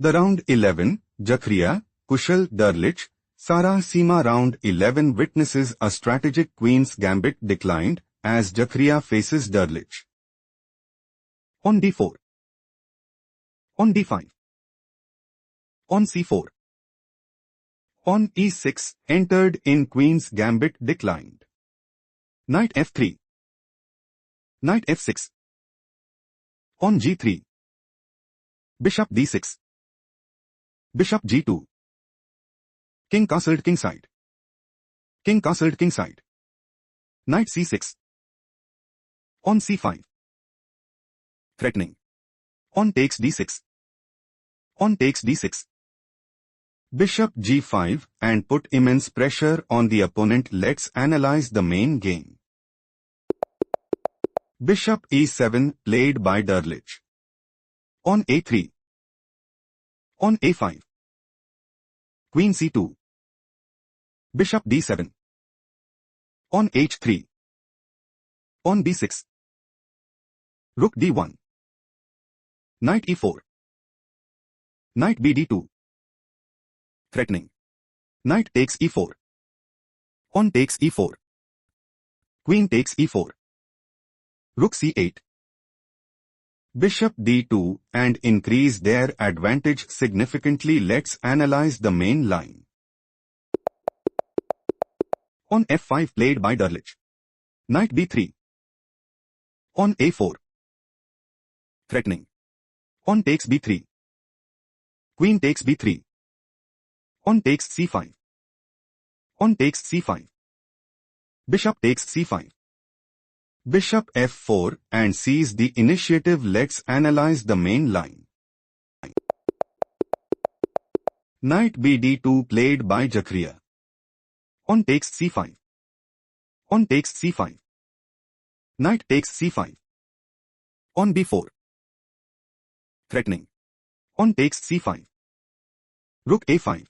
The round 11, Jakhria, Kushal, Derlich, Sara Sima round 11 witnesses a strategic queen's gambit declined as Jakhria faces Derlich. On d4. On d5. On c4. On e6, entered in queen's gambit declined. Knight f3. Knight f6. On g3. Bishop d6. Bishop g2. King castled kingside. King castled kingside. Knight c6. On c5. Threatening. On takes d6. On takes d6. Bishop g5 and put immense pressure on the opponent. Let's analyze the main game. Bishop e7 played by Derlich. On a3. On a5. Queen c2. Bishop d7. On h3. On b6. Rook d1. Knight e4. Knight bd2. Threatening. Knight takes e4. On takes e4. Queen takes e4. Rook c8. Bishop d2 and increase their advantage significantly. Let's analyze the main line. On f5 played by Derlich. Knight b3. On a4. Threatening. On takes b3. Queen takes b3. On takes c5. On takes c5. Bishop takes c5. Bishop f4 and seize the initiative. Let's analyze the main line. Knight bd2 played by Jakhria. On takes c5. On takes c5. Knight takes c5. On b4. Threatening. On takes c5. Rook a5.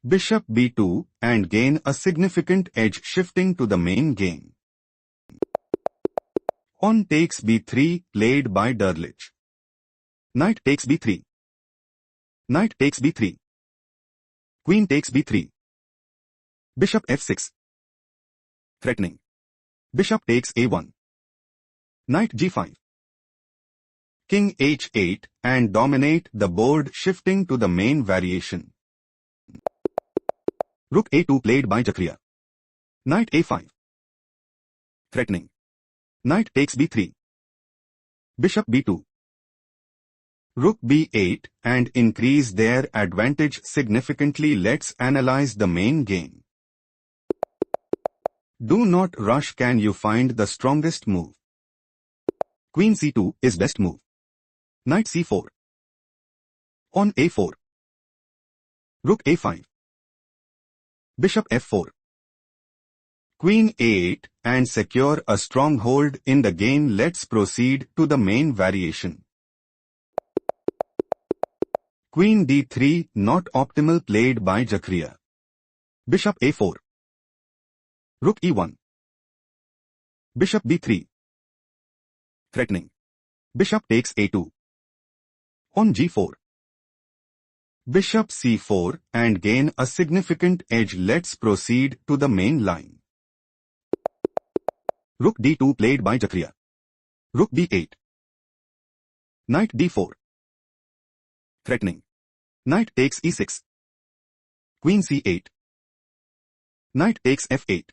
Bishop b2 and gain a significant edge, shifting to the main game. On takes b3 played by Derlich. Knight takes b3. Knight takes b3. Queen takes b3. Bishop f6. Threatening. Bishop takes a1. Knight g5. King h8 and dominate the board, shifting to the main variation. Rook a2 played by Jakhria. Knight a5. Threatening. Knight takes b3. Bishop b2. Rook b8 and increase their advantage significantly. Let's analyze the main game. Do not rush. Can you find the strongest move? Queen c2 is best move. Knight c4. On a4. Rook a5. Bishop f4. Queen a8 and secure a stronghold in the game. Let's proceed to the main variation. Queen d3 not optimal played by Jakhria. Bishop a4. Rook e1. Bishop b3. Threatening. Bishop takes a2. On g4. Bishop c4 and gain a significant edge. Let's proceed to the main line. Rook d2 played by Jakhria. Rook b8. Knight d4. Threatening. Knight takes e6. Queen c8. Knight takes f8.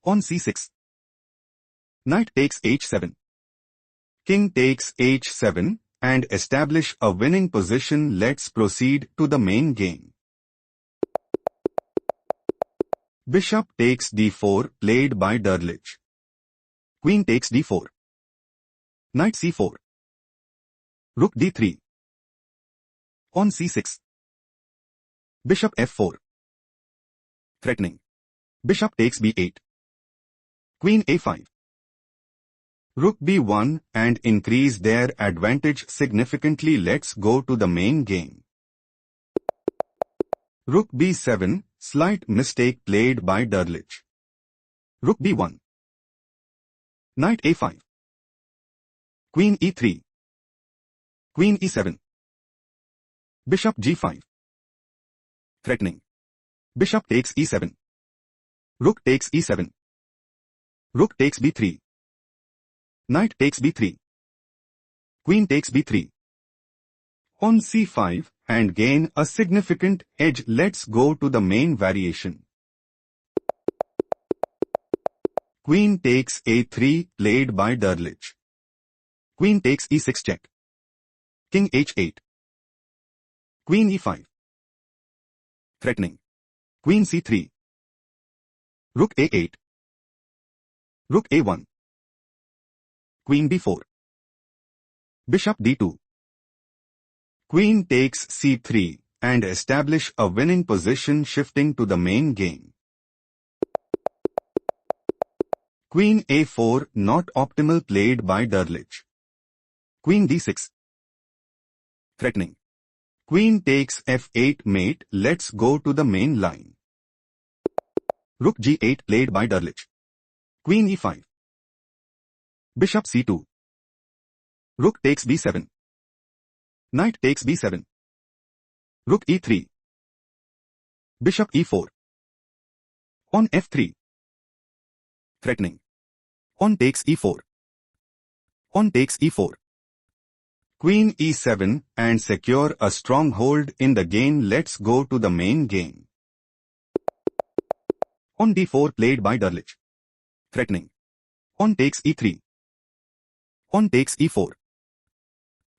On c6. Knight takes h7. King takes h7 and establish a winning position. Let's proceed to the main game. Bishop takes d4 played by Derlich. Queen takes d4. Knight c4. Rook d3. On c6. Bishop f4. Threatening. Bishop takes b8. Queen a5. Rook b1 and increase their advantage significantly. Let's go to the main game. Rook b7, slight mistake played by Derlich. Rook b1. Knight a5. Queen e3. Queen e7. Bishop g5. Threatening. Bishop takes e7. Rook takes e7. Rook takes b3. Knight takes b3. Queen takes b3. On c5 and gain a significant edge. Let's go to the main variation. Queen takes a3 played by Derlich. Queen takes e6 check. King h8. Queen e5. Threatening. Queen c3. Rook a8. Rook a1. Queen b4. Bishop d2. Queen takes c3 and establish a winning position, shifting to the main game. Queen a4 not optimal played by Derlich. Queen d6. Threatening. Queen takes f8 mate. Let's go to the main line. Rook g8 played by Derlich. Queen e5. Bishop c2. Rook takes b7. Knight takes b7. Rook e3. Bishop e4. On f3. Threatening. On takes e4. On takes e4. Queen e7 and secure a stronghold in the game. Let's go to the main game. On d4 played by Derlich. Threatening. On takes e3. On takes e4.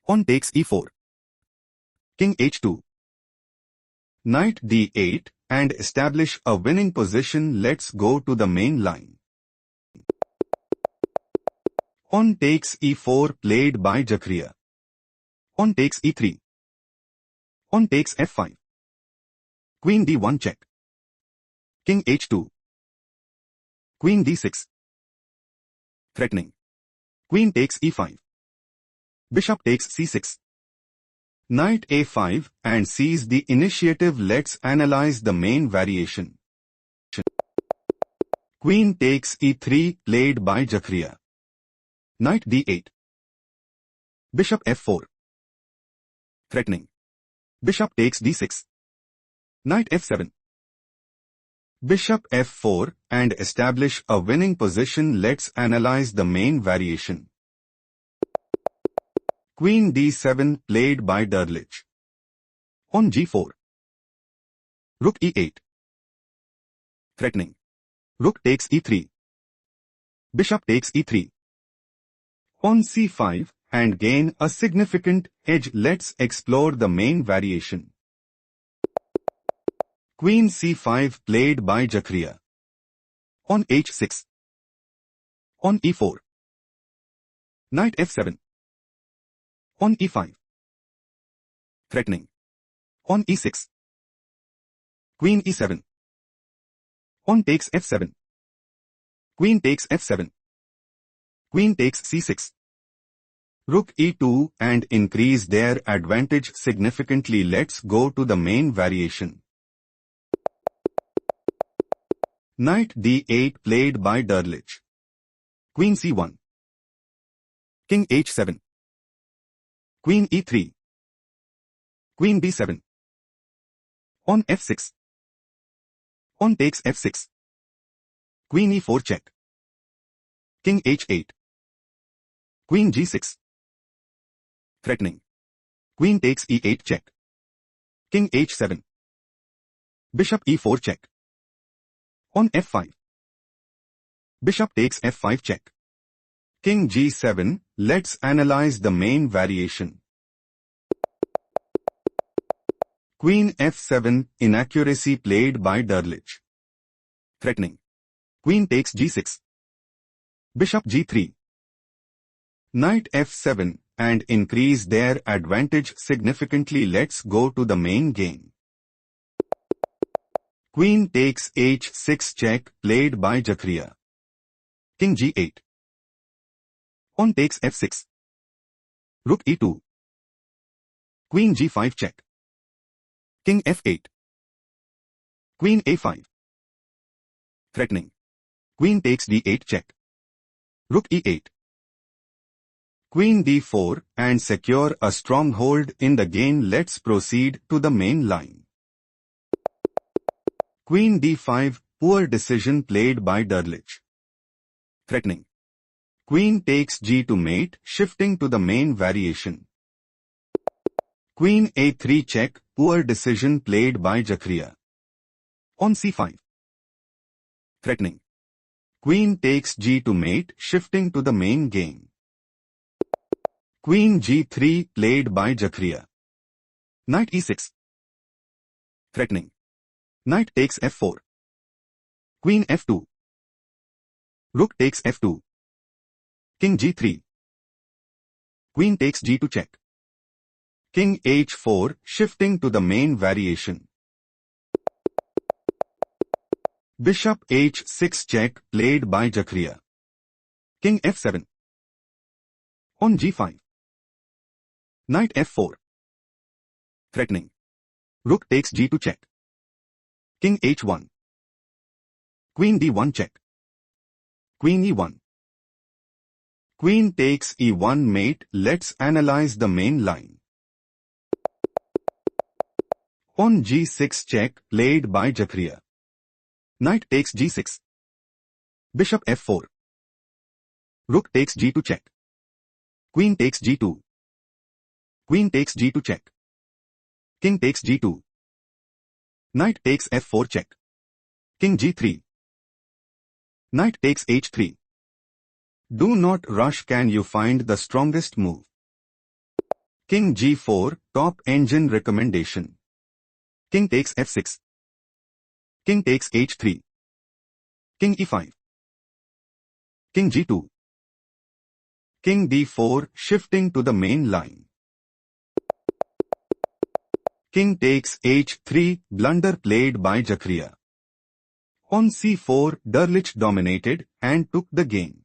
On takes e4. King h2. Knight d8 and establish a winning position. Let's go to the main line. On takes e4 played by Jakhria. On takes e3. On takes f5. Queen d1 check. King h2. Queen d6. Threatening. Queen takes e5. Bishop takes c6. Knight a5 and seize the initiative. Let's analyze the main variation. Queen takes e3 played by Jakhria. Knight d8. Bishop f4. Threatening. Bishop takes d6. Knight f7. Bishop f4 and establish a winning position. Let's analyze the main variation. Queen d7 played by Derlich. On g4. Rook e8. Threatening. Rook takes e3. Bishop takes e3. On c5 and gain a significant edge. Let's explore the main variation. Queen c5 played by Jakhria. On h6. On e4. Knight f7. On e5. Threatening. On e6. Queen e7. On takes f7. Queen takes f7. Queen takes c6. Rook e2 and increase their advantage significantly. Let's go to the main variation. Knight d8 played by Derlich. Queen c1. King h7. Queen e3. Queen b7. On f6. On takes f6. Queen e4 check. King h8. Queen g6. Threatening. Queen takes e8 check. King h7. Bishop e4 check. On f5. Bishop takes f5 check. King g7. Let's analyze the main variation. Queen f7 inaccuracy played by Derlich. Threatening. Queen takes g6. Bishop g3. Knight f7 and increase their advantage significantly. Let's go to the main game. Queen takes h6 check played by Jakhria. King g8. On takes f6. Rook e2. Queen g5 check. King f8. Queen a5. Threatening. Queen takes d8 check. Rook e8. Queen d4 and secure a stronghold in the game. Let's proceed to the main line. Queen d5, poor decision played by Derlich. Threatening. Queen takes g to mate, shifting to the main variation. Queen a3 check, poor decision played by Jakhria. On c5. Threatening. Queen takes g to mate, shifting to the main game. Queen g3 played by Jakhria. Knight e6. Threatening. Knight takes f4. Queen f2. Rook takes f2. King g3. Queen takes g to check. King h4, shifting to the main variation. Bishop h6 check, played by Jakhria. King f7. On g5. Knight f4. Threatening. Rook takes g to check. King h1. Queen d1 check. Queen e1. Queen takes e1 mate. Let's analyze the main line. On g6 check, played by Jakhria. Knight takes g6. Bishop f4. Rook takes g to check. Queen takes g2. Queen takes g to check. King takes g2. Knight takes f4 check. King g3. Knight takes h3. Do not rush. Can you find the strongest move? King g4, top engine recommendation. King takes f6. King takes h3. King e5. King g2. King d4, shifting to the main line. King takes h3, blunder played by Jakhria. On c4, Derlich dominated and took the game.